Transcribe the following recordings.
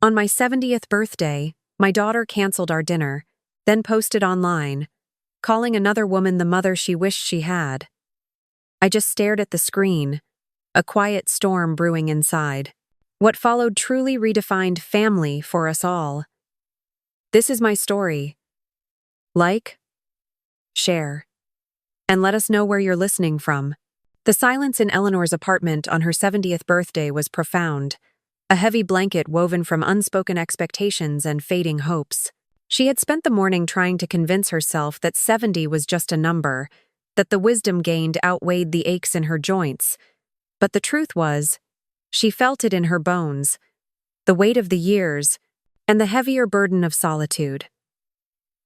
On my 70th birthday, my daughter canceled our dinner, then posted online, calling another woman the mother she wished she had. I just stared at the screen, a quiet storm brewing inside. What followed truly redefined family for us all. This is my story. Like, share, and let us know where you're listening from. The silence in Eleanor's apartment on her 70th birthday was profound, a heavy blanket woven from unspoken expectations and fading hopes. She had spent the morning trying to convince herself that 70 was just a number, that the wisdom gained outweighed the aches in her joints. But the truth was, she felt it in her bones, the weight of the years, and the heavier burden of solitude.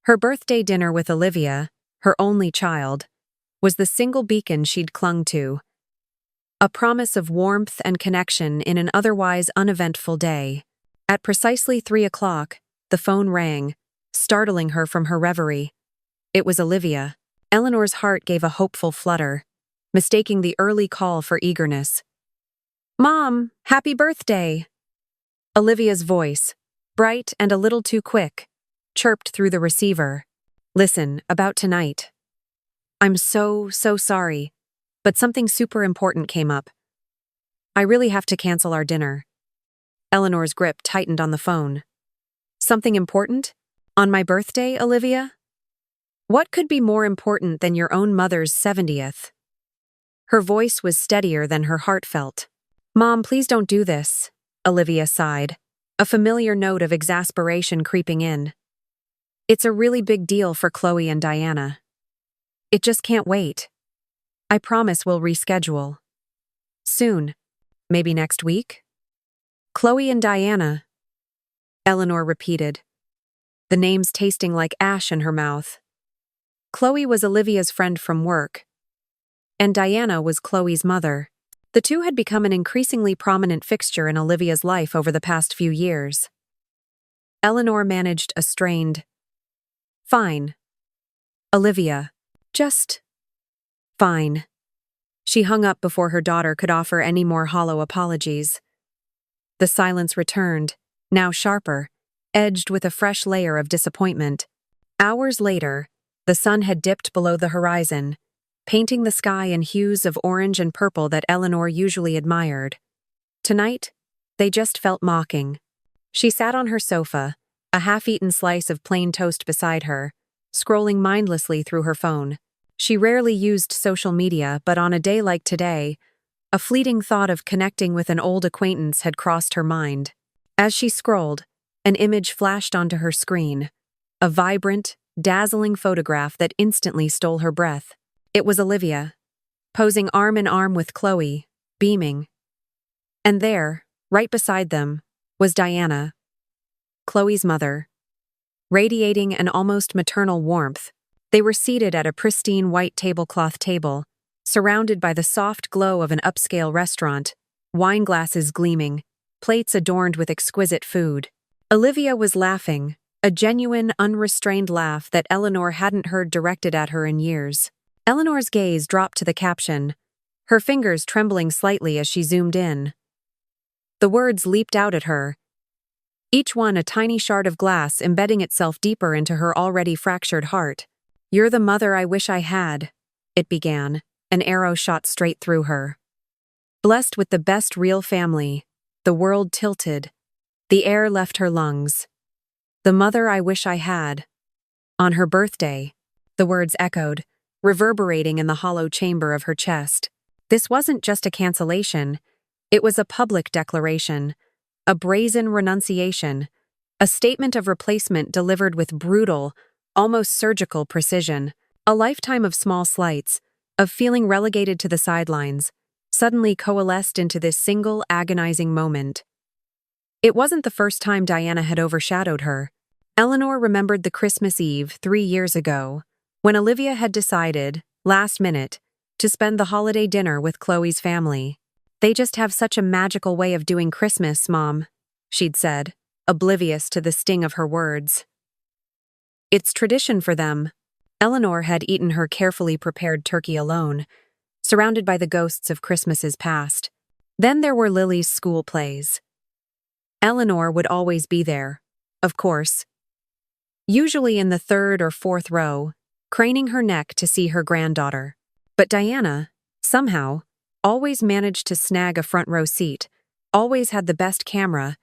Her birthday dinner with Olivia, her only child, was the single beacon she'd clung to, a promise of warmth and connection in an otherwise uneventful day. At precisely 3 o'clock, the phone rang, startling her from her reverie. It was Olivia. Eleanor's heart gave a hopeful flutter, mistaking the early call for eagerness. "Mom, happy birthday!" Olivia's voice, bright and a little too quick, chirped through the receiver. "Listen, about tonight. I'm so sorry, but something super important came up. I really have to cancel our dinner." Eleanor's grip tightened on the phone. "Something important? On my birthday, Olivia? What could be more important than your own mother's 70th? Her voice was steadier than her heart felt. "Mom, please don't do this," Olivia sighed, a familiar note of exasperation creeping in. "It's a really big deal for Chloe and Diana. It just can't wait. I promise we'll reschedule. Soon. Maybe next week?" "Chloe and Diana," Eleanor repeated, the names tasting like ash in her mouth. Chloe was Olivia's friend from work, and Diana was Chloe's mother. The two had become an increasingly prominent fixture in Olivia's life over the past few years. Eleanor managed a strained, "Fine. Olivia, just fine." She hung up before her daughter could offer any more hollow apologies. The silence returned, now sharper, edged with a fresh layer of disappointment. Hours later, the sun had dipped below the horizon, painting the sky in hues of orange and purple that Eleanor usually admired. Tonight, they just felt mocking. She sat on her sofa, a half-eaten slice of plain toast beside her, scrolling mindlessly through her phone. She rarely used social media, but on a day like today, a fleeting thought of connecting with an old acquaintance had crossed her mind. As she scrolled, an image flashed onto her screen, a vibrant, dazzling photograph that instantly stole her breath. It was Olivia, posing arm in arm with Chloe, beaming. And there, right beside them, was Diana, Chloe's mother. Radiating an almost maternal warmth, they were seated at a pristine white tablecloth table, surrounded by the soft glow of an upscale restaurant, wine glasses gleaming, plates adorned with exquisite food. Olivia was laughing, a genuine, unrestrained laugh that Eleanor hadn't heard directed at her in years. Eleanor's gaze dropped to the caption, her fingers trembling slightly as she zoomed in. The words leaped out at her, each one a tiny shard of glass embedding itself deeper into her already fractured heart. "You're the mother I wish I had," it began, an arrow shot straight through her. Blessed with the best real family, the world tilted. The air left her lungs. "The mother I wish I had." On her birthday, the words echoed, reverberating in the hollow chamber of her chest. This wasn't just a cancellation, it was a public declaration, a brazen renunciation, a statement of replacement delivered with brutal, almost surgical precision. A lifetime of small slights, of feeling relegated to the sidelines, suddenly coalesced into this single agonizing moment. It wasn't the first time Diana had overshadowed her. Eleanor remembered the Christmas Eve 3 years ago, when Olivia had decided, last minute, to spend the holiday dinner with Chloe's family. "They just have such a magical way of doing Christmas, Mom," she'd said, oblivious to the sting of her words. "It's tradition for them." Eleanor had eaten her carefully prepared turkey alone, surrounded by the ghosts of Christmases past. Then there were Lily's school plays. Eleanor would always be there, of course, usually in the third or fourth row, craning her neck to see her granddaughter. But Diana, somehow, always managed to snag a front row seat, always had the best camera,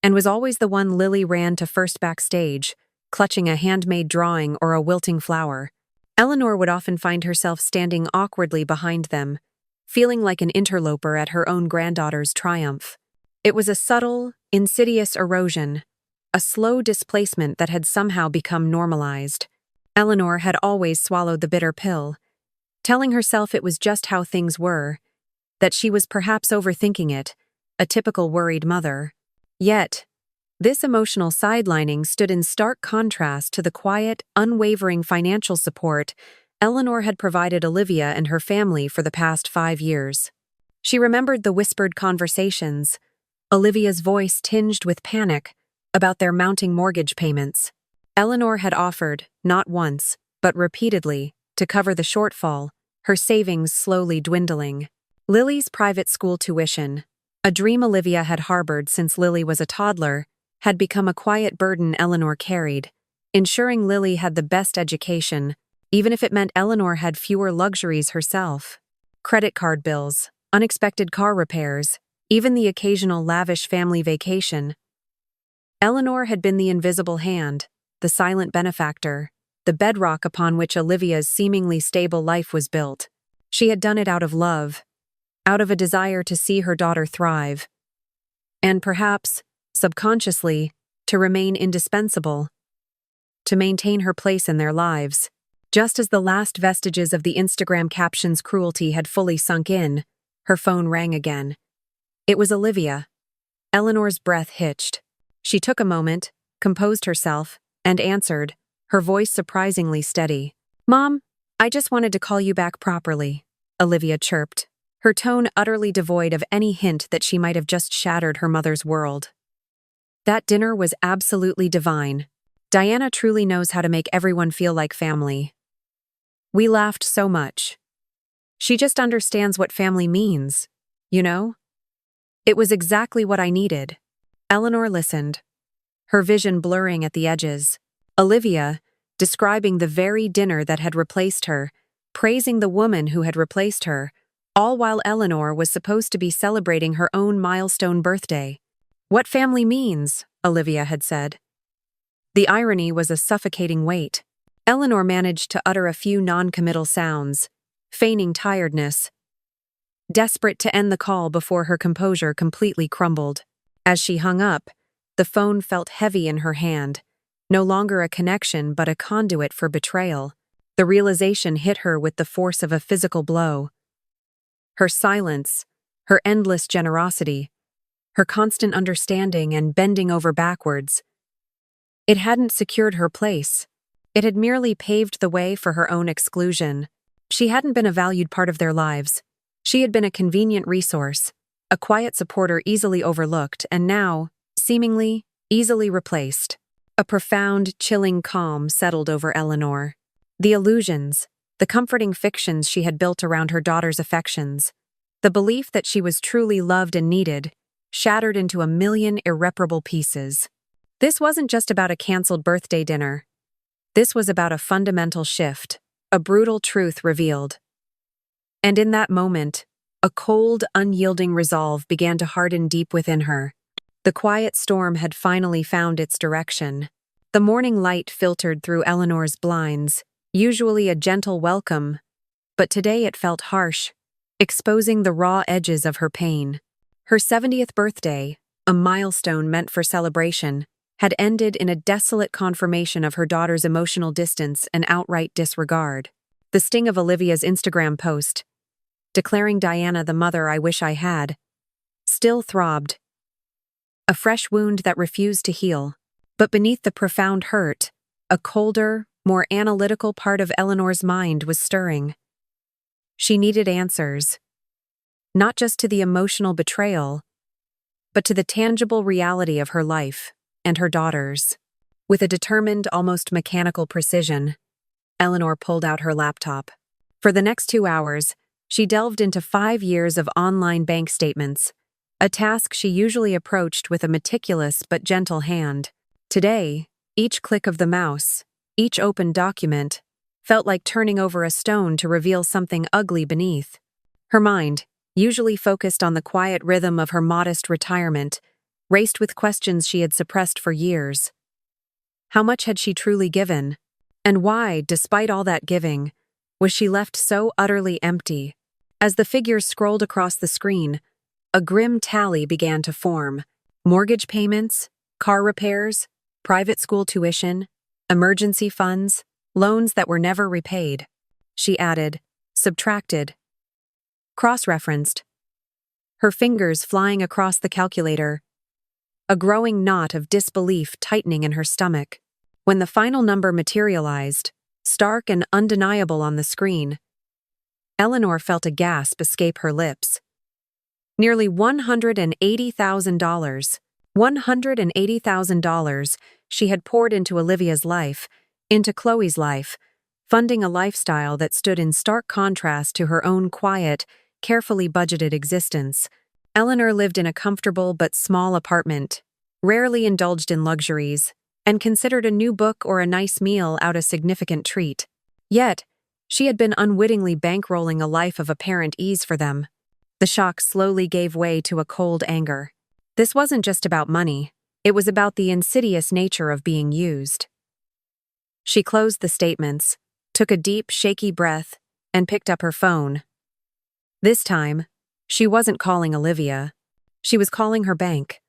and was always the one Lily ran to first backstage, clutching a handmade drawing or a wilting flower. Eleanor would often find herself standing awkwardly behind them, feeling like an interloper at her own granddaughter's triumph. It was a subtle, insidious erosion, a slow displacement that had somehow become normalized. Eleanor had always swallowed the bitter pill, telling herself it was just how things were, that she was perhaps overthinking it, a typical worried mother. Yet, this emotional sidelining stood in stark contrast to the quiet, unwavering financial support Eleanor had provided Olivia and her family for the past 5 years. She remembered the whispered conversations, Olivia's voice tinged with panic, about their mounting mortgage payments. Eleanor had offered, not once, but repeatedly, to cover the shortfall, her savings slowly dwindling. Lily's private school tuition, a dream Olivia had harbored since Lily was a toddler, had become a quiet burden Eleanor carried, ensuring Lily had the best education, even if it meant Eleanor had fewer luxuries herself. Credit card bills, unexpected car repairs, even the occasional lavish family vacation. Eleanor had been the invisible hand, the silent benefactor, the bedrock upon which Olivia's seemingly stable life was built. She had done it out of love, out of a desire to see her daughter thrive, and perhaps, subconsciously, to remain indispensable, to maintain her place in their lives. Just as the last vestiges of the Instagram caption's cruelty had fully sunk in, her phone rang again. It was Olivia. Eleanor's breath hitched. She took a moment, composed herself, and answered, her voice surprisingly steady. "Mom, I just wanted to call you back properly," Olivia chirped, her tone utterly devoid of any hint that she might have just shattered her mother's world. That dinner was absolutely divine. Diana truly knows how to make everyone feel like family. We laughed so much. She just understands what family means, you know? It was exactly what I needed. Eleanor listened, her vision blurring at the edges. Olivia, describing the very dinner that had replaced her, praising the woman who had replaced her, all while Eleanor was supposed to be celebrating her own milestone birthday. "What family means," Olivia had said. The irony was a suffocating weight. Eleanor managed to utter a few non-committal sounds, feigning tiredness, desperate to end the call before her composure completely crumbled. As she hung up, the phone felt heavy in her hand, no longer a connection but a conduit for betrayal. The realization hit her with the force of a physical blow. Her silence, her endless generosity, her constant understanding and bending over backwards. It hadn't secured her place. It had merely paved the way for her own exclusion. She hadn't been a valued part of their lives. She had been a convenient resource, a quiet supporter easily overlooked, and now, seemingly, easily replaced. A profound, chilling calm settled over Eleanor. The illusions, the comforting fictions she had built around her daughter's affections, the belief that she was truly loved and needed, shattered into a million irreparable pieces. This wasn't just about a canceled birthday dinner. This was about a fundamental shift, a brutal truth revealed. And in that moment, a cold, unyielding resolve began to harden deep within her. The quiet storm had finally found its direction. The morning light filtered through Eleanor's blinds, usually a gentle welcome, but today it felt harsh, exposing the raw edges of her pain. Her 70th birthday, a milestone meant for celebration, had ended in a desolate confirmation of her daughter's emotional distance and outright disregard. The sting of Olivia's Instagram post, declaring Diana the mother I wish I had, still throbbed. A fresh wound that refused to heal. But beneath the profound hurt, a colder, more analytical part of Eleanor's mind was stirring. She needed answers. Not just to the emotional betrayal, but to the tangible reality of her life and her daughter's. With a determined, almost mechanical precision, Eleanor pulled out her laptop. For the next 2 hours, she delved into 5 years of online bank statements, a task she usually approached with a meticulous but gentle hand. Today, each click of the mouse, each open document, felt like turning over a stone to reveal something ugly beneath. Her mind, usually focused on the quiet rhythm of her modest retirement, raced with questions she had suppressed for years. How much had she truly given? And why, despite all that giving, was she left so utterly empty? As the figures scrolled across the screen, a grim tally began to form. Mortgage payments, car repairs, private school tuition, emergency funds, loans that were never repaid. She added, subtracted, cross-referenced, her fingers flying across the calculator, a growing knot of disbelief tightening in her stomach. When the final number materialized, stark and undeniable on the screen, Eleanor felt a gasp escape her lips. Nearly $180,000. $180,000 she had poured into Olivia's life, into Chloe's life, funding a lifestyle that stood in stark contrast to her own quiet, carefully budgeted existence. Eleanor lived in a comfortable but small apartment, rarely indulged in luxuries, and considered a new book or a nice meal out a significant treat. Yet, she had been unwittingly bankrolling a life of apparent ease for them. The shock slowly gave way to a cold anger. This wasn't just about money, it was about the insidious nature of being used. She closed the statements, took a deep, shaky breath, and picked up her phone. This time, she wasn't calling Olivia. She was calling her bank.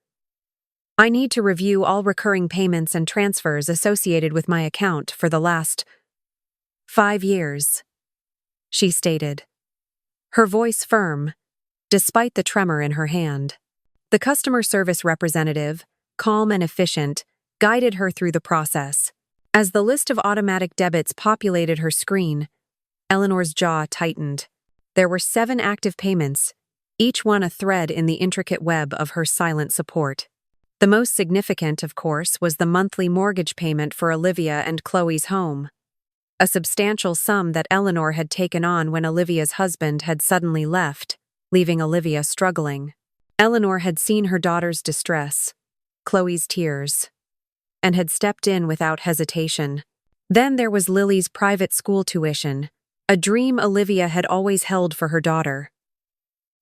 I need to review all recurring payments and transfers associated with my account for the last 5 years, she stated, her voice firm, despite the tremor in her hand. The customer service representative, calm and efficient, guided her through the process. As the list of automatic debits populated her screen, Eleanor's jaw tightened. There were 7 active payments, each one a thread in the intricate web of her silent support. The most significant, of course, was the monthly mortgage payment for Olivia and Chloe's home, a substantial sum that Eleanor had taken on when Olivia's husband had suddenly left, leaving Olivia struggling. Eleanor had seen her daughter's distress, Chloe's tears, and had stepped in without hesitation. Then there was Lily's private school tuition, a dream Olivia had always held for her daughter.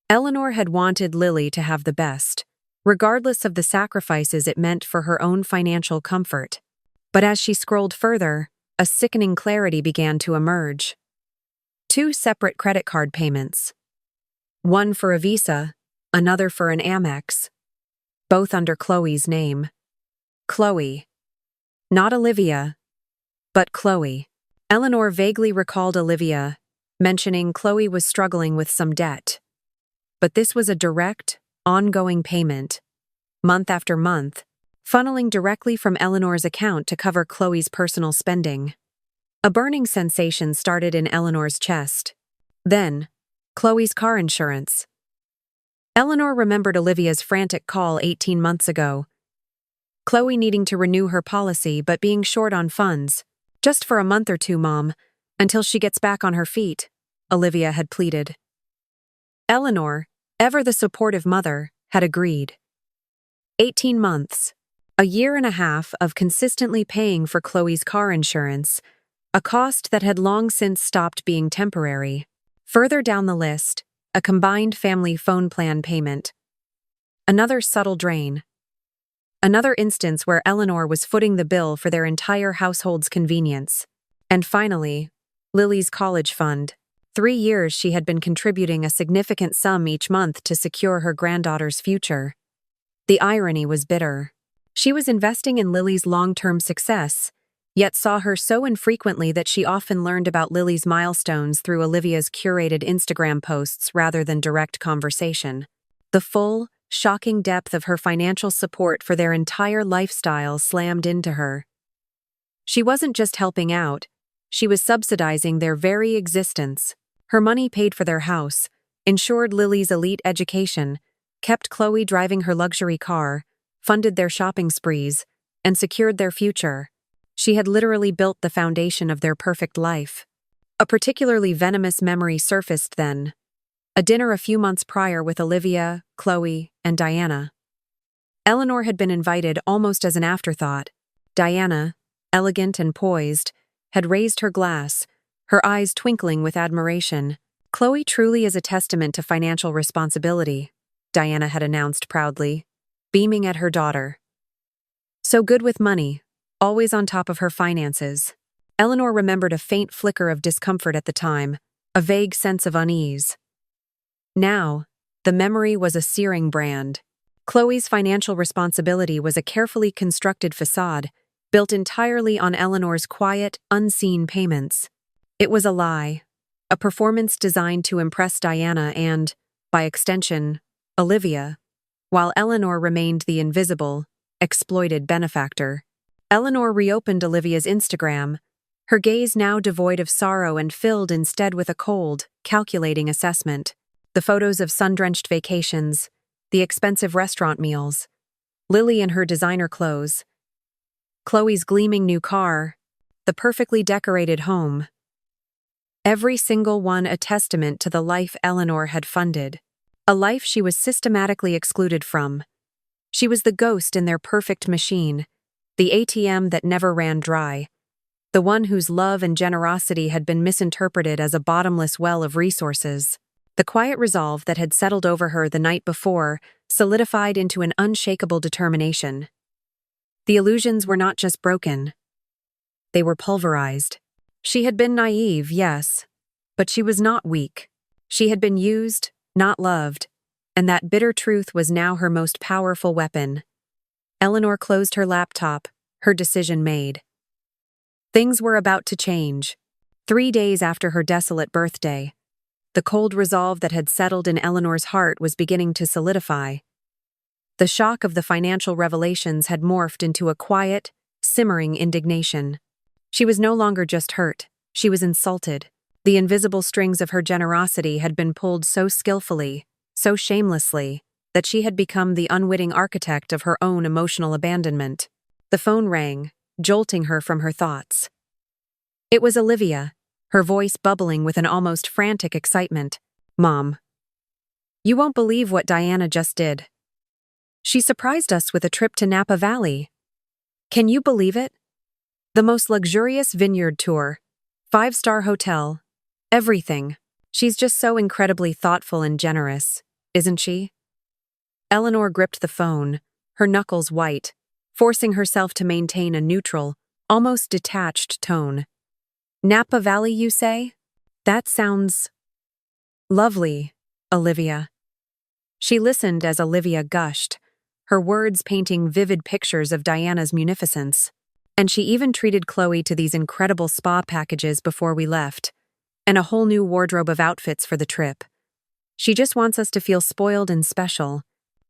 Eleanor had wanted Lily to have the best, regardless of the sacrifices it meant for her own financial comfort. But as she scrolled further, a sickening clarity began to emerge. 2 separate credit card payments. One for a Visa, another for an Amex, both under Chloe's name. Chloe. Not Olivia, but Chloe. Eleanor vaguely recalled Olivia, mentioning Chloe was struggling with some debt. But this was a direct, ongoing payment, month after month, funneling directly from Eleanor's account to cover Chloe's personal spending. A burning sensation started in Eleanor's chest. Then, Chloe's car insurance. Eleanor remembered Olivia's frantic call 18 months ago. Chloe needing to renew her policy but being short on funds. Just for a month or two, Mom, until she gets back on her feet, Olivia had pleaded. Eleanor, ever the supportive mother, had agreed. 18 months, a year and a half of consistently paying for Chloe's car insurance, a cost that had long since stopped being temporary. Further down the list, a combined family phone plan payment. Another subtle drain. Another instance where Eleanor was footing the bill for their entire household's convenience. And finally, Lily's college fund. 3 years she had been contributing a significant sum each month to secure her granddaughter's future. The irony was bitter. She was investing in Lily's long-term success, yet saw her so infrequently that she often learned about Lily's milestones through Olivia's curated Instagram posts rather than direct conversation. The full, shocking depth of her financial support for their entire lifestyle slammed into her. She wasn't just helping out, she was subsidizing their very existence. Her money paid for their house, ensured Lily's elite education, kept Chloe driving her luxury car, funded their shopping sprees, and secured their future. She had literally built the foundation of their perfect life. A particularly venomous memory surfaced then. a dinner a few months prior with Olivia, Chloe, and Diana. Eleanor had been invited almost as an afterthought. Diana, elegant and poised, had raised her glass, her eyes twinkling with admiration. "Chloe truly is a testament to financial responsibility," Diana had announced proudly, beaming at her daughter. "So good with money, always on top of her finances." Eleanor remembered a faint flicker of discomfort at the time, a vague sense of unease. Now, the memory was a searing brand. Chloe's financial responsibility was a carefully constructed facade, built entirely on Eleanor's quiet, unseen payments. It was a lie, a performance designed to impress Diana and, by extension, Olivia, while Eleanor remained the invisible, exploited benefactor. Eleanor reopened Olivia's Instagram, her gaze now devoid of sorrow and filled instead with a cold, calculating assessment. The photos of sun-drenched vacations, the expensive restaurant meals, Lily in her designer clothes, Chloe's gleaming new car, the perfectly decorated home. Every single one a testament to the life Eleanor had funded, a life she was systematically excluded from. She was the ghost in their perfect machine, the ATM that never ran dry, the one whose love and generosity had been misinterpreted as a bottomless well of resources. The quiet resolve that had settled over her the night before solidified into an unshakable determination. The illusions were not just broken. They were pulverized. She had been naive, yes, but she was not weak. She had been used, not loved, and that bitter truth was now her most powerful weapon. Eleanor closed her laptop, her decision made. Things were about to change. 3 days after her desolate birthday, the cold resolve that had settled in Eleanor's heart was beginning to solidify. The shock of the financial revelations had morphed into a quiet, simmering indignation. She was no longer just hurt, she was insulted. The invisible strings of her generosity had been pulled so skillfully, so shamelessly, that she had become the unwitting architect of her own emotional abandonment. The phone rang, jolting her from her thoughts. It was Olivia, her voice bubbling with an almost frantic excitement. "Mom, you won't believe what Diana just did. She surprised us with a trip to Napa Valley. Can you believe it? The most luxurious vineyard tour, 5-star hotel, everything. She's just so incredibly thoughtful and generous, isn't she?" Eleanor gripped the phone, her knuckles white, forcing herself to maintain a neutral, almost detached tone. "Napa Valley, you say? That sounds lovely, Olivia." She listened as Olivia gushed, her words painting vivid pictures of Diana's munificence. "And she even treated Chloe to these incredible spa packages before we left, and a whole new wardrobe of outfits for the trip. She just wants us to feel spoiled and special.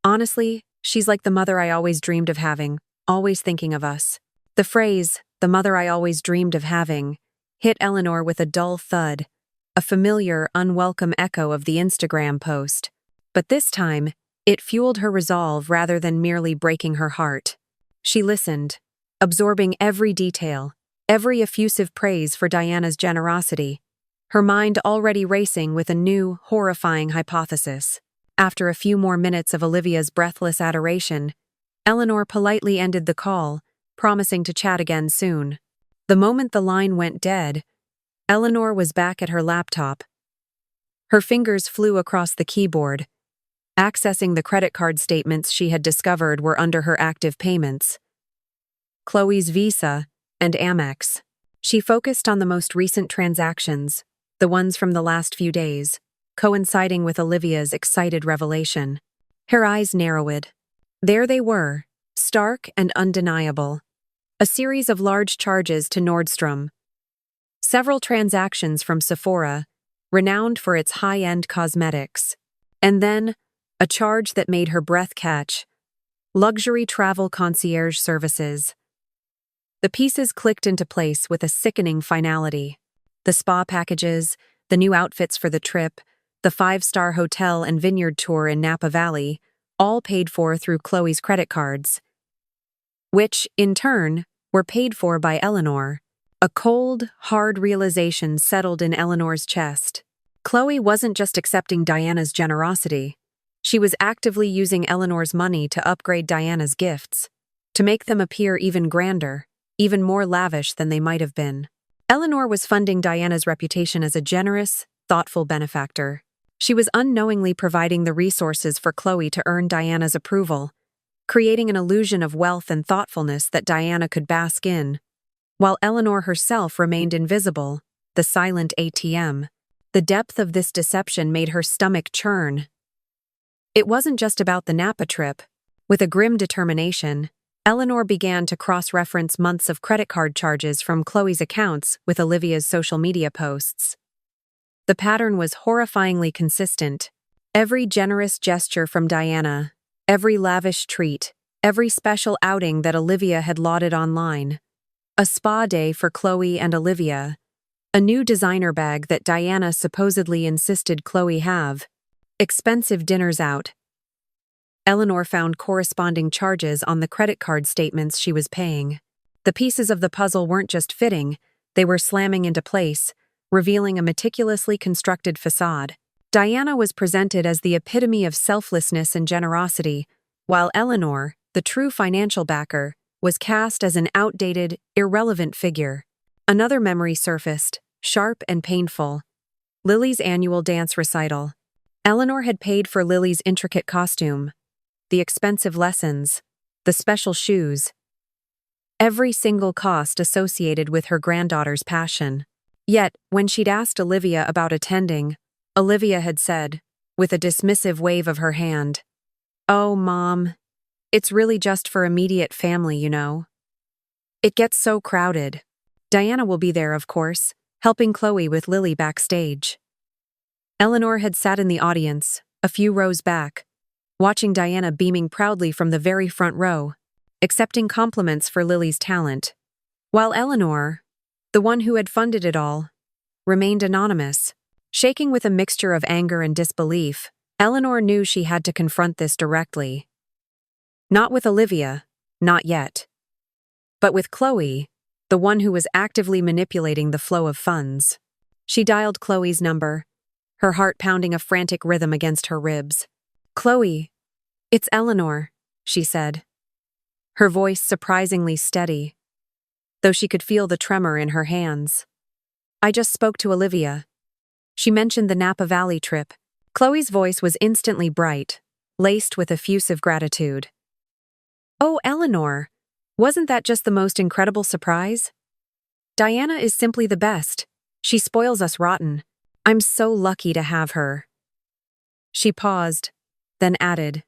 Honestly, she's like the mother I always dreamed of having, always thinking of us." The phrase, "the mother I always dreamed of having," hit Eleanor with a dull thud, a familiar, unwelcome echo of the Instagram post. But this time, it fueled her resolve rather than merely breaking her heart. She listened, absorbing every detail, every effusive praise for Diana's generosity, her mind already racing with a new, horrifying hypothesis. After a few more minutes of Olivia's breathless adoration, Eleanor politely ended the call, promising to chat again soon. The moment the line went dead, Eleanor was back at her laptop. Her fingers flew across the keyboard, accessing the credit card statements she had discovered were under her active payments. Chloe's Visa and Amex. She focused on the most recent transactions, the ones from the last few days, coinciding with Olivia's excited revelation. Her eyes narrowed. There they were, stark and undeniable. A series of large charges to Nordstrom. Several transactions from Sephora, renowned for its high-end cosmetics. And then, a charge that made her breath catch. Luxury travel concierge services. The pieces clicked into place with a sickening finality. The spa packages, the new outfits for the trip, the 5-star hotel and vineyard tour in Napa Valley, all paid for through Chloe's credit cards. Which, in turn, were paid for by Eleanor. A cold, hard realization settled in Eleanor's chest. Chloe wasn't just accepting Diana's generosity. She was actively using Eleanor's money to upgrade Diana's gifts, to make them appear even grander, even more lavish than they might have been. Eleanor was funding Diana's reputation as a generous, thoughtful benefactor. She was unknowingly providing the resources for Chloe to earn Diana's approval, creating an illusion of wealth and thoughtfulness that Diana could bask in, while Eleanor herself remained invisible, the silent ATM. The depth of this deception made her stomach churn. It wasn't just about the Napa trip. With a grim determination, Eleanor began to cross-reference months of credit card charges from Chloe's accounts with Olivia's social media posts. The pattern was horrifyingly consistent. Every generous gesture from Diana, every lavish treat, every special outing that Olivia had lauded online. A spa day for Chloe and Olivia. A new designer bag that Diana supposedly insisted Chloe have. Expensive dinners out. Eleanor found corresponding charges on the credit card statements she was paying. The pieces of the puzzle weren't just fitting, they were slamming into place, revealing a meticulously constructed facade. Diana was presented as the epitome of selflessness and generosity, while Eleanor, the true financial backer, was cast as an outdated, irrelevant figure. Another memory surfaced, sharp and painful. Lily's annual dance recital. Eleanor had paid for Lily's intricate costume, the expensive lessons, the special shoes, every single cost associated with her granddaughter's passion. Yet, when she'd asked Olivia about attending, Olivia had said, with a dismissive wave of her hand, "Oh, Mom, it's really just for immediate family, you know. It gets so crowded." Diana will be there, of course, helping Chloe with Lily backstage. Eleanor had sat in the audience, a few rows back, watching Diana beaming proudly from the very front row, accepting compliments for Lily's talent, while Eleanor, the one who had funded it all, remained anonymous. Shaking with a mixture of anger and disbelief, Eleanor knew she had to confront this directly. Not with Olivia, not yet. But with Chloe, the one who was actively manipulating the flow of funds. She dialed Chloe's number, her heart pounding a frantic rhythm against her ribs. "Chloe, it's Eleanor," she said, her voice surprisingly steady, though she could feel the tremor in her hands. "I just spoke to Olivia. She mentioned the Napa Valley trip." Chloe's voice was instantly bright, laced with effusive gratitude. "Oh, Eleanor, wasn't that just the most incredible surprise? Diana is simply the best. She spoils us rotten. I'm so lucky to have her." She paused, then added,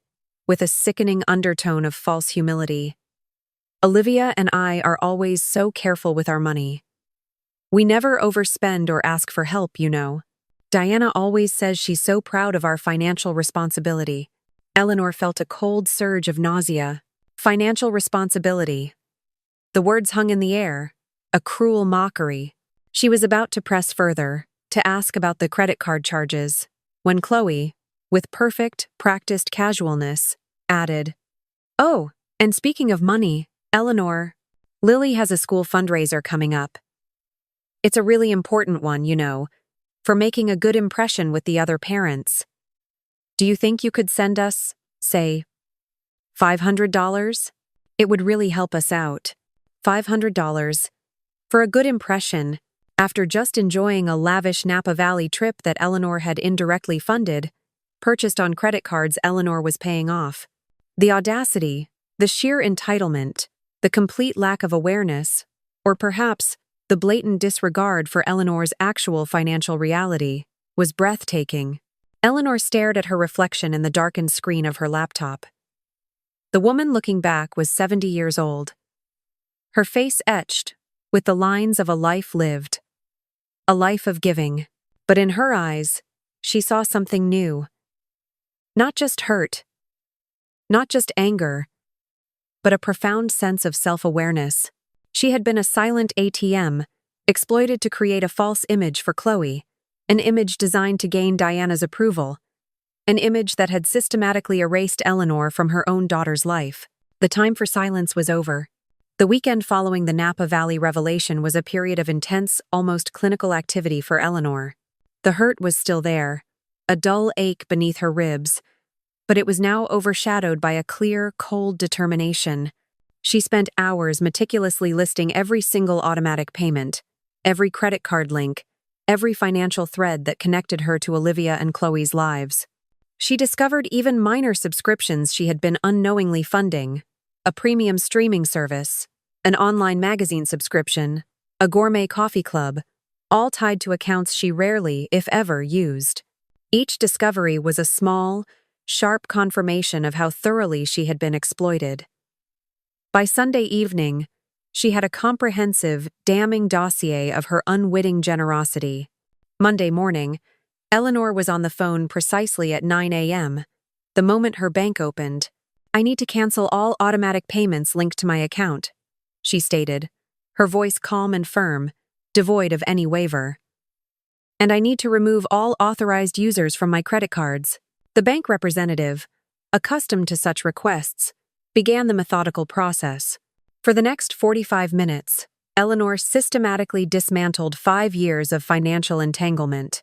with a sickening undertone of false humility, "Olivia and I are always so careful with our money. We never overspend or ask for help, you know. Diana always says she's so proud of our financial responsibility." Eleanor felt a cold surge of nausea. Financial responsibility. The words hung in the air, a cruel mockery. She was about to press further, to ask about the credit card charges, when Chloe, with perfect, practiced casualness, added, "Oh, and speaking of money, Eleanor, Lily has a school fundraiser coming up. It's a really important one, you know, for making a good impression with the other parents. Do you think you could send us, say, $500? It would really help us out. $500 for a good impression, after just enjoying a lavish Napa Valley trip that Eleanor had indirectly funded, purchased on credit cards Eleanor was paying off. The audacity, the sheer entitlement, the complete lack of awareness, or perhaps the blatant disregard for Eleanor's actual financial reality, was breathtaking. Eleanor stared at her reflection in the darkened screen of her laptop. The woman looking back was 70 years old. Her face etched with the lines of a life lived. A life of giving. But in her eyes, she saw something new. Not just hurt. Not just anger. But a profound sense of self-awareness. She had been a silent ATM, exploited to create a false image for Chloe, an image designed to gain Diana's approval, an image that had systematically erased Eleanor from her own daughter's life. The time for silence was over. The weekend following the Napa Valley revelation was a period of intense, almost clinical activity for Eleanor. The hurt was still there, a dull ache beneath her ribs, but it was now overshadowed by a clear, cold determination. She spent hours meticulously listing every single automatic payment, every credit card link, every financial thread that connected her to Olivia and Chloe's lives. She discovered even minor subscriptions she had been unknowingly funding: a premium streaming service, an online magazine subscription, a gourmet coffee club, all tied to accounts she rarely, if ever, used. Each discovery was a small, sharp confirmation of how thoroughly she had been exploited. By Sunday evening, she had a comprehensive, damning dossier of her unwitting generosity. Monday morning, Eleanor was on the phone precisely at 9 a.m., the moment her bank opened. "I need to cancel all automatic payments linked to my account," she stated, her voice calm and firm, devoid of any waver. "And I need to remove all authorized users from my credit cards." The bank representative, accustomed to such requests, began the methodical process. For the next 45 minutes, Eleanor systematically dismantled 5 years of financial entanglement.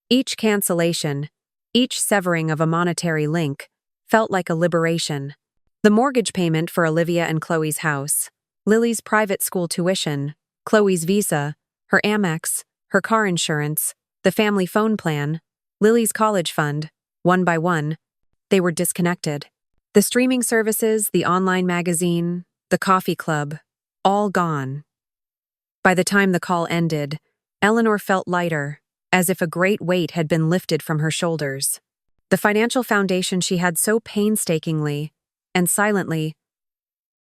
Each cancellation, each severing of a monetary link, felt like a liberation. The mortgage payment for Olivia and Chloe's house, Lily's private school tuition, Chloe's visa, her Amex, her car insurance, the family phone plan, Lily's college fund, one by one, they were disconnected. The streaming services, the online magazine, the coffee club, all gone. By the time the call ended, Eleanor felt lighter, as if a great weight had been lifted from her shoulders. The financial foundation she had so painstakingly and silently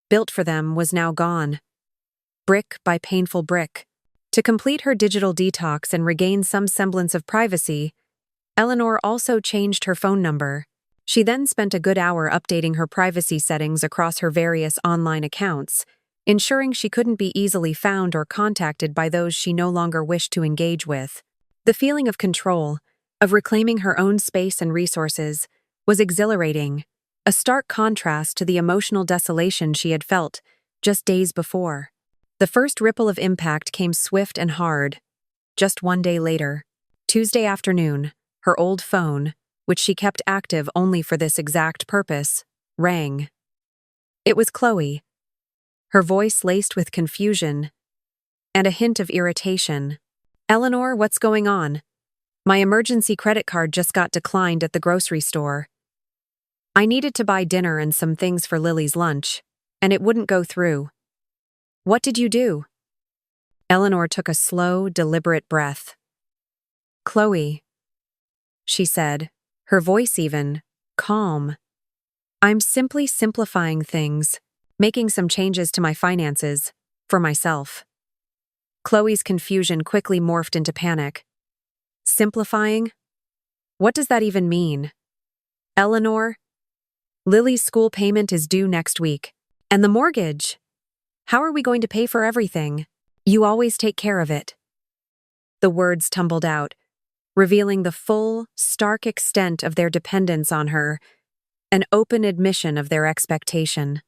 built for them was now gone, brick by painful brick. To complete her digital detox and regain some semblance of privacy, Eleanor also changed her phone number. She then spent a good hour updating her privacy settings across her various online accounts, ensuring she couldn't be easily found or contacted by those she no longer wished to engage with. The feeling of control, of reclaiming her own space and resources, was exhilarating, a stark contrast to the emotional desolation she had felt just days before. The first ripple of impact came swift and hard. Just one day later, Tuesday afternoon, her old phone, which she kept active only for this exact purpose, rang. It was Chloe, her voice laced with confusion and a hint of irritation. "Eleanor, what's going on? My emergency credit card just got declined at the grocery store. I needed to buy dinner and some things for Lily's lunch, and it wouldn't go through. What did you do?" Eleanor took a slow, deliberate breath. "Chloe," she said, her voice even, calm. "I'm simply simplifying things, making some changes to my finances, for myself." Chloe's confusion quickly morphed into panic. "Simplifying? What does that even mean?" "Eleanor, Lily's school payment is due next week. And the mortgage? How are we going to pay for everything? You always take care of it." The words tumbled out, revealing the full, stark extent of their dependence on her, an open admission of their expectation.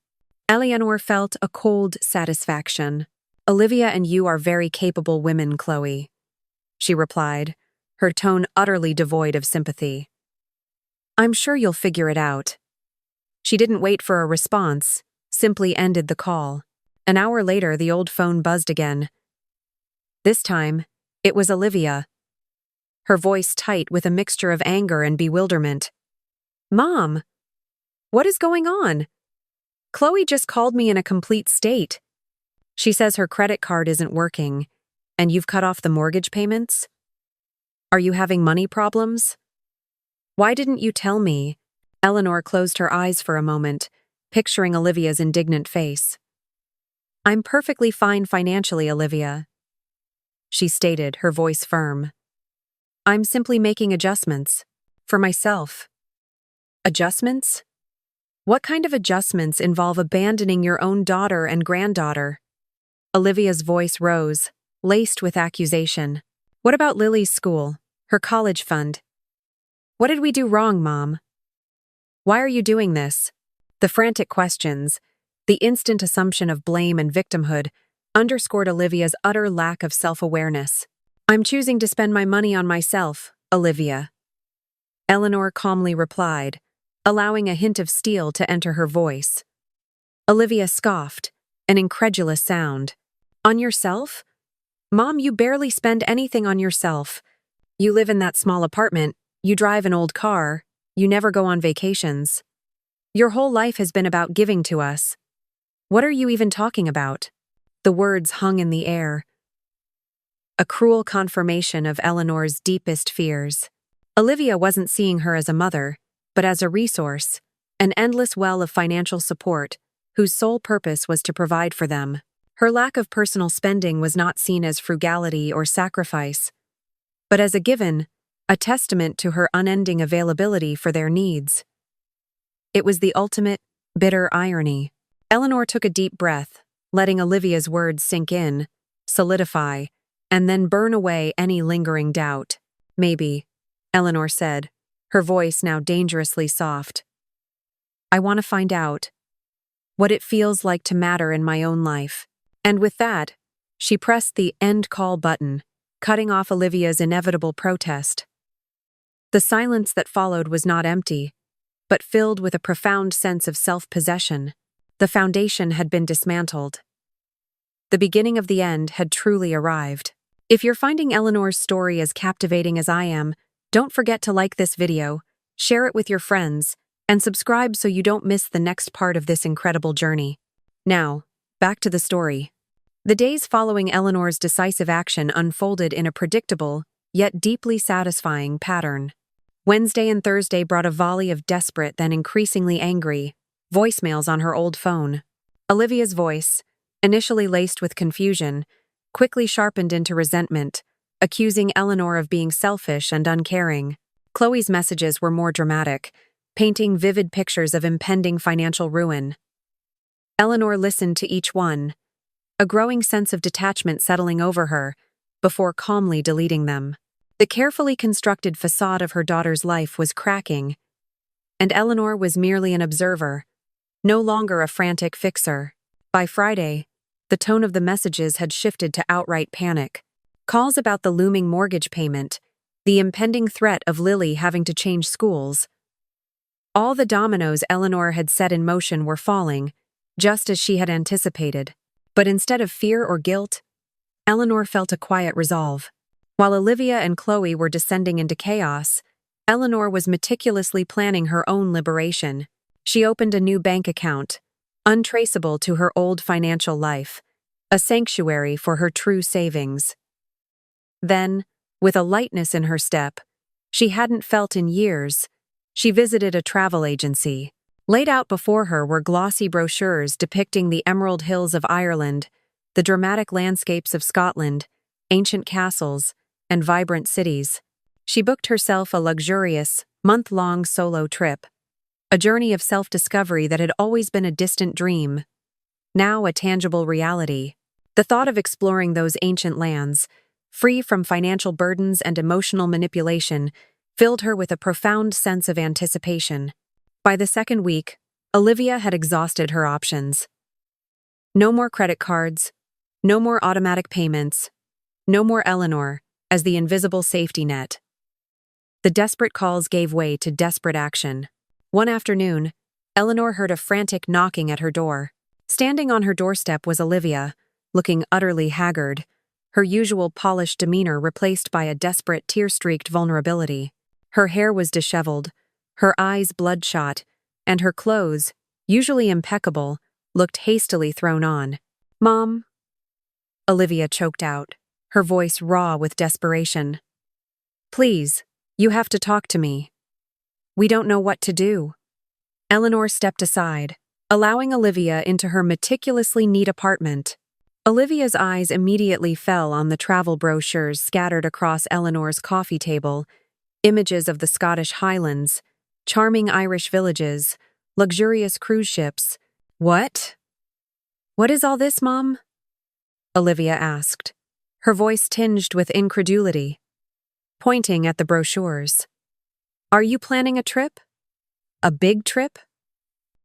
Eleanor felt a cold satisfaction. "Olivia and you are very capable women, Chloe," she replied, her tone utterly devoid of sympathy. "I'm sure you'll figure it out." She didn't wait for a response, simply ended the call. An hour later, the old phone buzzed again. This time, it was Olivia, her voice tight with a mixture of anger and bewilderment. "Mom, what is going on? Chloe just called me in a complete state. She says her credit card isn't working, and you've cut off the mortgage payments? Are you having money problems? Why didn't you tell me?" Eleanor closed her eyes for a moment, picturing Olivia's indignant face. "I'm perfectly fine financially, Olivia," she stated, her voice firm. "I'm simply making adjustments. For myself." "Adjustments? What kind of adjustments involve abandoning your own daughter and granddaughter?" Olivia's voice rose, laced with accusation. "What about Lily's school, her college fund? What did we do wrong, Mom? Why are you doing this?" The frantic questions, the instant assumption of blame and victimhood, underscored Olivia's utter lack of self-awareness. I'm choosing to spend my money on myself, Olivia. Eleanor calmly replied, allowing a hint of steel to enter her voice. Olivia scoffed, an incredulous sound. On yourself? Mom, you barely spend anything on yourself. You live in that small apartment, you drive an old car, you never go on vacations. Your whole life has been about giving to us. What are you even talking about? The words hung in the air. A cruel confirmation of Eleanor's deepest fears. Olivia wasn't seeing her as a mother, but as a resource, an endless well of financial support, whose sole purpose was to provide for them. Her lack of personal spending was not seen as frugality or sacrifice, but as a given, a testament to her unending availability for their needs. It was the ultimate, bitter irony. Eleanor took a deep breath, letting Olivia's words sink in, solidify, and then burn away any lingering doubt. Maybe, Eleanor said, her voice now dangerously soft. I want to find out what it feels like to matter in my own life. And with that, she pressed the end call button, cutting off Olivia's inevitable protest. The silence that followed was not empty, but filled with a profound sense of self-possession. The foundation had been dismantled. The beginning of the end had truly arrived. If you're finding Eleanor's story as captivating as I am, don't forget to like this video, share it with your friends, and subscribe so you don't miss the next part of this incredible journey. Now, back to the story. The days following Eleanor's decisive action unfolded in a predictable, yet deeply satisfying pattern. Wednesday and Thursday brought a volley of desperate, then increasingly angry, voicemails on her old phone. Olivia's voice, initially laced with confusion, quickly sharpened into resentment, accusing Eleanor of being selfish and uncaring. Chloe's messages were more dramatic, painting vivid pictures of impending financial ruin. Eleanor listened to each one, a growing sense of detachment settling over her, before calmly deleting them. The carefully constructed facade of her daughter's life was cracking, and Eleanor was merely an observer, no longer a frantic fixer. By Friday, the tone of the messages had shifted to outright panic. Calls about the looming mortgage payment, the impending threat of Lily having to change schools. All the dominoes Eleanor had set in motion were falling, just as she had anticipated. But instead of fear or guilt, Eleanor felt a quiet resolve. While Olivia and Chloe were descending into chaos, Eleanor was meticulously planning her own liberation. She opened a new bank account, untraceable to her old financial life, a sanctuary for her true savings. Then, with a lightness in her step she hadn't felt in years, she visited a travel agency. Laid out before her were glossy brochures depicting the Emerald Hills of Ireland, the dramatic landscapes of Scotland, ancient castles, and vibrant cities. She booked herself a luxurious, month-long solo trip, a journey of self-discovery that had always been a distant dream, now a tangible reality. The thought of exploring those ancient lands, free from financial burdens and emotional manipulation, filled her with a profound sense of anticipation. By the second week, Olivia had exhausted her options. No more credit cards, no more automatic payments, no more Eleanor as the invisible safety net. The desperate calls gave way to desperate action. One afternoon, Eleanor heard a frantic knocking at her door. Standing on her doorstep was Olivia, looking utterly haggard, her usual polished demeanor replaced by a desperate tear-streaked vulnerability. Her hair was disheveled, her eyes bloodshot, and her clothes, usually impeccable, looked hastily thrown on. "Mom?" Olivia choked out, her voice raw with desperation. "Please, you have to talk to me. We don't know what to do." Eleanor stepped aside, allowing Olivia into her meticulously neat apartment. Olivia's eyes immediately fell on the travel brochures scattered across Eleanor's coffee table, images of the Scottish Highlands, charming Irish villages, luxurious cruise ships. "What? What is all this, Mom?" Olivia asked, her voice tinged with incredulity, pointing at the brochures. "Are you planning a trip? A big trip?"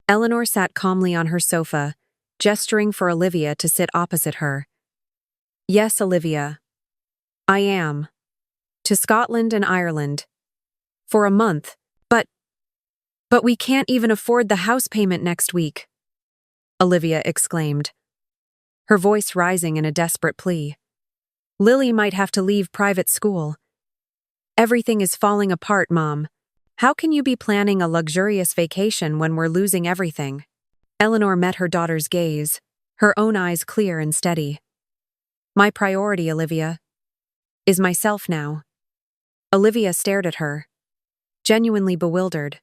Eleanor sat calmly on her sofa, gesturing for Olivia to sit opposite her. "Yes, Olivia. I am. To Scotland and Ireland. For a month. But we can't even afford the house payment next week, Olivia exclaimed, her voice rising in a desperate plea. Lily might have to leave private school. Everything is falling apart, Mom. How can you be planning a luxurious vacation when we're losing everything? Eleanor met her daughter's gaze, her own eyes clear and steady. My priority, Olivia, is myself now. Olivia stared at her, genuinely bewildered.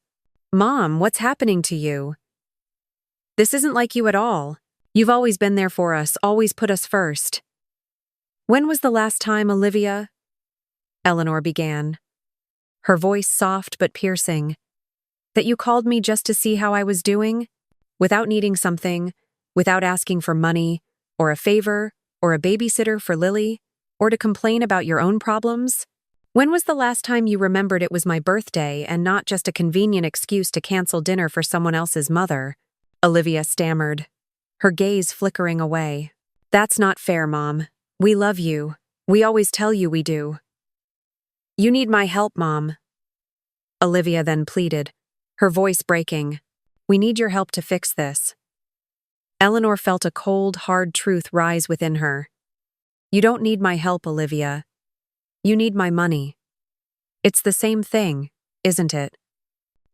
Mom, what's happening to you? This isn't like you at all. You've always been there for us, always put us first. When was the last time, Olivia? Eleanor began, her voice soft but piercing. That you called me just to see how I was doing? Without needing something, without asking for money, or a favor, or a babysitter for Lily, or to complain about your own problems? When was the last time you remembered it was my birthday and not just a convenient excuse to cancel dinner for someone else's mother? Olivia stammered, her gaze flickering away. That's not fair, Mom. We love you. We always tell you we do. You need my help, Mom. Olivia then pleaded, her voice breaking. We need your help to fix this. Eleanor felt a cold, hard truth rise within her. You don't need my help, Olivia. You need my money. It's the same thing, isn't it?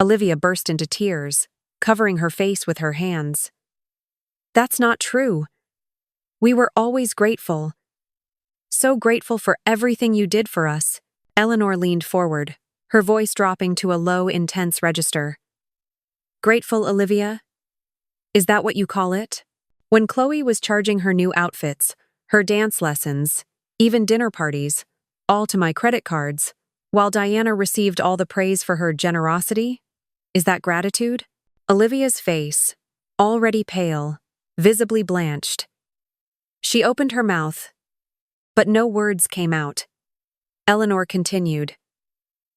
Olivia burst into tears, covering her face with her hands. That's not true. We were always grateful. So grateful for everything you did for us. Eleanor leaned forward, her voice dropping to a low, intense register. Grateful, Olivia? Is that what you call it? When Chloe was charging her new outfits, her dance lessons, even dinner parties, all to my credit cards, while Diana received all the praise for her generosity? Is that gratitude? Olivia's face, already pale, visibly blanched. She opened her mouth, but no words came out. Eleanor continued.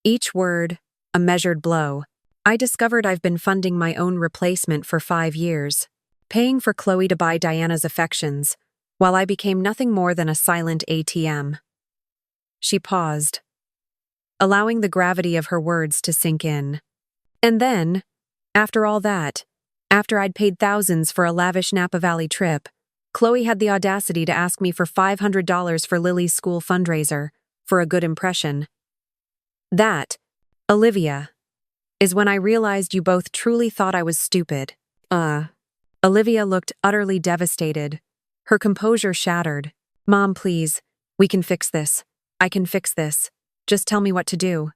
Each word, a measured blow. I discovered I've been funding my own replacement for 5 years, paying for Chloe to buy Diana's affections, while I became nothing more than a silent ATM. She paused, allowing the gravity of her words to sink in. And then, after all that, after I'd paid thousands for a lavish Napa Valley trip, Chloe had the audacity to ask me for $500 for Lily's school fundraiser, for a good impression. That, Olivia, is when I realized you both truly thought I was stupid. Olivia looked utterly devastated, her composure shattered. Mom, please, we can fix this. I can fix this. Just tell me what to do.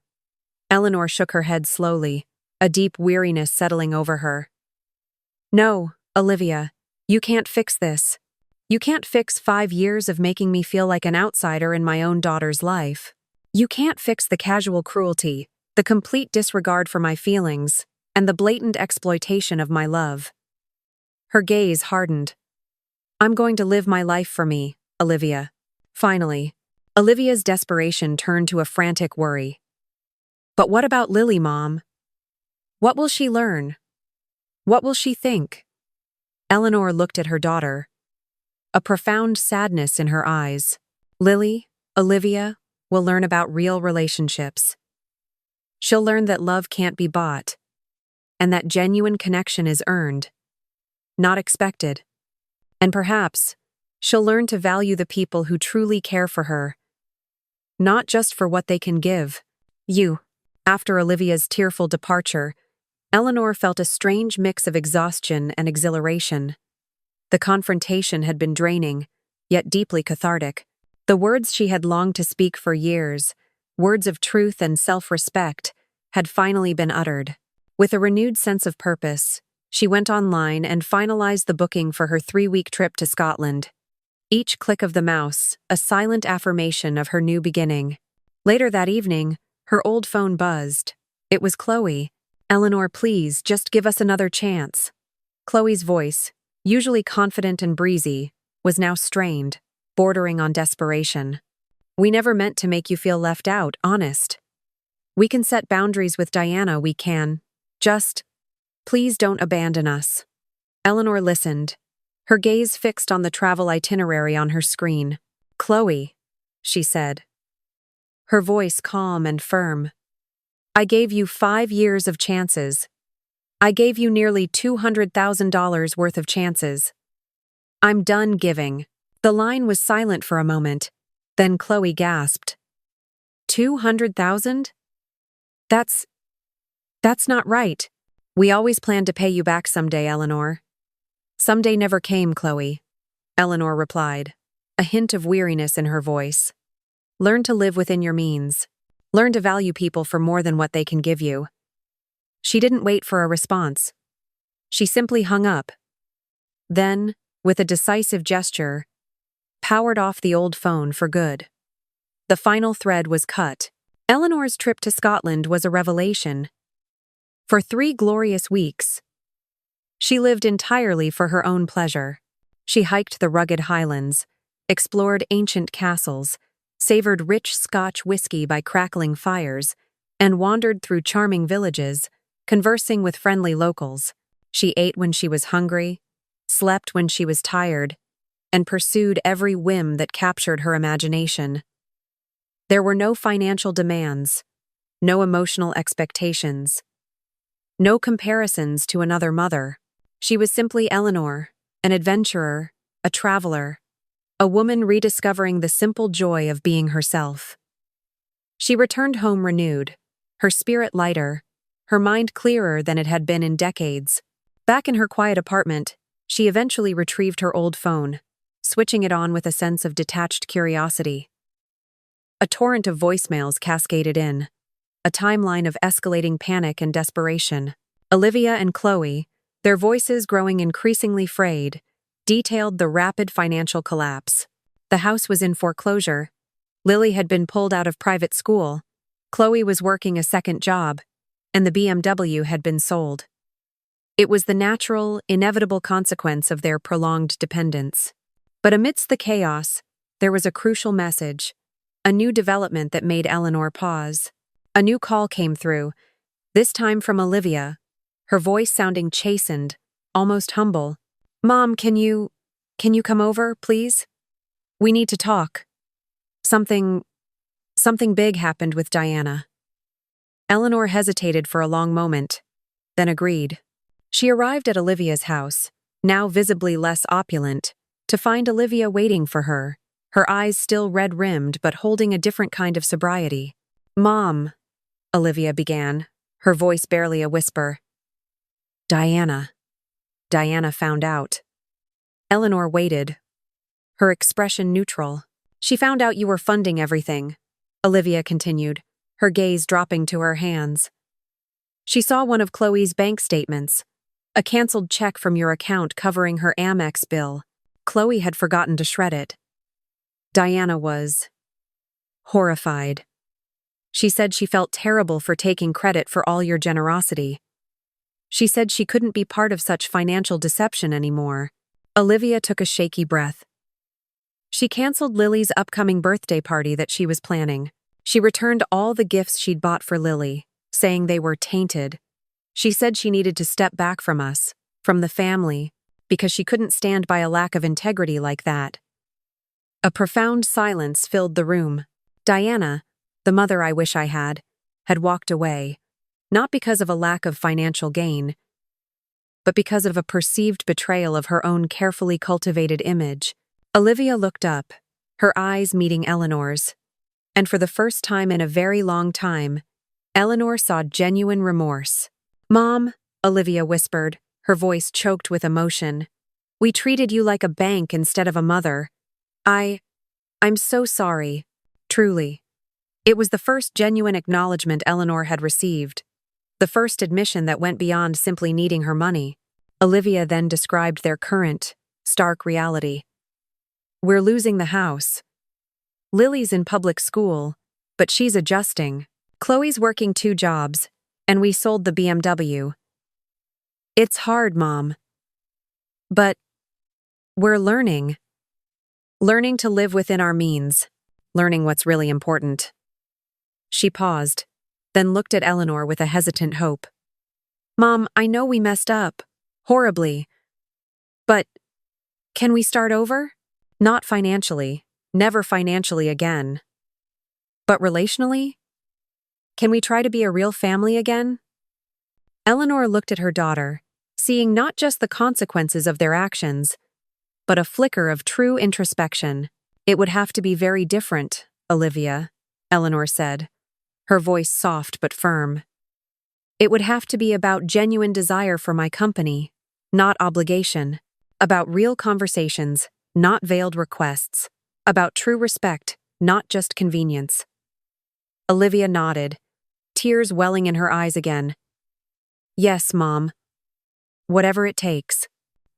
Eleanor shook her head slowly, a deep weariness settling over her. No, Olivia, you can't fix this. You can't fix 5 years of making me feel like an outsider in my own daughter's life. You can't fix the casual cruelty, the complete disregard for my feelings, and the blatant exploitation of my love. Her gaze hardened. I'm going to live my life for me, Olivia. Finally, Olivia's desperation turned to a frantic worry. But what about Lily, Mom? What will she learn? What will she think? Eleanor looked at her daughter, a profound sadness in her eyes. Lily, Olivia, will learn about real relationships. She'll learn that love can't be bought, and that genuine connection is earned, not expected. And perhaps, she'll learn to value the people who truly care for her, not just for what they can give. After Olivia's tearful departure, Eleanor felt a strange mix of exhaustion and exhilaration. The confrontation had been draining, yet deeply cathartic. The words she had longed to speak for years, words of truth and self-respect, had finally been uttered. With a renewed sense of purpose, she went online and finalized the booking for her 3-week trip to Scotland. Each click of the mouse, a silent affirmation of her new beginning. Later that evening, her old phone buzzed. It was Chloe. Eleanor, please, just give us another chance. Chloe's voice, usually confident and breezy, was now strained, bordering on desperation. We never meant to make you feel left out, honest. We can set boundaries with Diana, we can. Just, please don't abandon us. Eleanor listened, her gaze fixed on the travel itinerary on her screen. Chloe, she said, her voice calm and firm. I gave you 5 years of chances. I gave you nearly $200,000 worth of chances. I'm done giving. The line was silent for a moment. Then Chloe gasped. 200,000? That's not right. We always planned to pay you back someday, Eleanor. Someday never came, Chloe, Eleanor replied, a hint of weariness in her voice. Learn to live within your means. Learn to value people for more than what they can give you. She didn't wait for a response. She simply hung up. Then, with a decisive gesture, powered off the old phone for good. The final thread was cut. Eleanor's trip to Scotland was a revelation. For 3 glorious weeks, she lived entirely for her own pleasure. She hiked the rugged highlands, explored ancient castles, savored rich Scotch whiskey by crackling fires, and wandered through charming villages, conversing with friendly locals. She ate when she was hungry, slept when she was tired, and pursued every whim that captured her imagination. There were no financial demands, no emotional expectations, no comparisons to another mother. She was simply Eleanor, an adventurer, a traveler, a woman rediscovering the simple joy of being herself. She returned home renewed, her spirit lighter, her mind clearer than it had been in decades. Back in her quiet apartment, she eventually retrieved her old phone, switching it on with a sense of detached curiosity. A torrent of voicemails cascaded in, a timeline of escalating panic and desperation. Olivia and Chloe, their voices growing increasingly frayed, detailed the rapid financial collapse. The house was in foreclosure. Lily had been pulled out of private school. Chloe was working a second job, and the BMW had been sold. It was the natural, inevitable consequence of their prolonged dependence. But amidst the chaos, there was a crucial message, a new development that made Eleanor pause. A new call came through, this time from Olivia, her voice sounding chastened, almost humble. Mom, can you come over, please? We need to talk. Something big happened with Diana. Eleanor hesitated for a long moment, then agreed. She arrived at Olivia's house, now visibly less opulent, to find Olivia waiting for her, her eyes still red-rimmed but holding a different kind of sobriety. Mom, Olivia began, her voice barely a whisper. Diana found out. Eleanor waited, her expression neutral. She found out you were funding everything, Olivia continued, her gaze dropping to her hands. She saw one of Chloe's bank statements, a canceled check from your account covering her Amex bill. Chloe had forgotten to shred it. Diana was horrified. She said she felt terrible for taking credit for all your generosity. She said she couldn't be part of such financial deception anymore. Olivia took a shaky breath. She canceled Lily's upcoming birthday party that she was planning. She returned all the gifts she'd bought for Lily, saying they were tainted. She said she needed to step back from us, from the family, because she couldn't stand by a lack of integrity like that. A profound silence filled the room. Diana, the mother I wish I had walked away, not because of a lack of financial gain, but because of a perceived betrayal of her own carefully cultivated image. Olivia looked up, her eyes meeting Eleanor's, and for the first time in a very long time, Eleanor saw genuine remorse. Mom, Olivia whispered, her voice choked with emotion. We treated you like a bank instead of a mother. I'm so sorry, truly. It was the first genuine acknowledgement Eleanor had received, the first admission that went beyond simply needing her money. Olivia then described their current, stark reality. We're losing the house. Lily's in public school, but she's adjusting. Chloe's working 2 jobs, and we sold the BMW. It's hard, Mom. But we're learning. Learning to live within our means, learning what's really important. She paused, then looked at Eleanor with a hesitant hope. Mom, I know we messed up. Horribly. But can we start over? Not financially. Never financially again. But relationally? Can we try to be a real family again? Eleanor looked at her daughter, seeing not just the consequences of their actions, but a flicker of true introspection. It would have to be very different, Olivia, Eleanor said, her voice soft but firm. It would have to be about genuine desire for my company, not obligation, about real conversations, not veiled requests, about true respect, not just convenience. Olivia nodded, tears welling in her eyes again. Yes, Mom. Whatever it takes.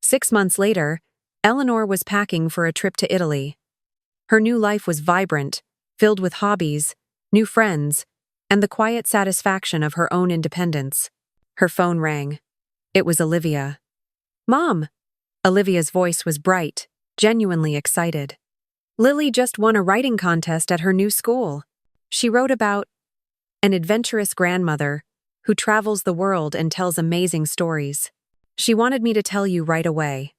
6 months later, Eleanor was packing for a trip to Italy. Her new life was vibrant, filled with hobbies, new friends, and the quiet satisfaction of her own independence. Her phone rang. It was Olivia. Mom! Olivia's voice was bright, genuinely excited. Lily just won a writing contest at her new school. She wrote about an adventurous grandmother who travels the world and tells amazing stories. She wanted me to tell you right away.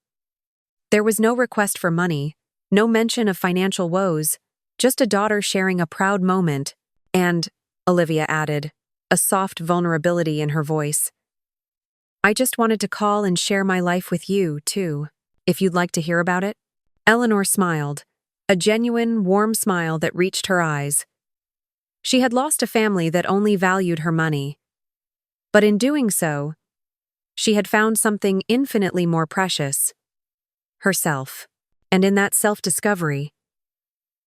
There was no request for money, no mention of financial woes, just a daughter sharing a proud moment, and, Olivia added, a soft vulnerability in her voice. I just wanted to call and share my life with you, too, if you'd like to hear about it. Eleanor smiled, a genuine, warm smile that reached her eyes. She had lost a family that only valued her money. But in doing so, she had found something infinitely more precious. Herself. And in that self-discovery,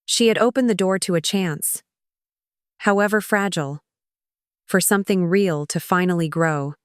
she had opened the door to a chance, however fragile, for something real to finally grow.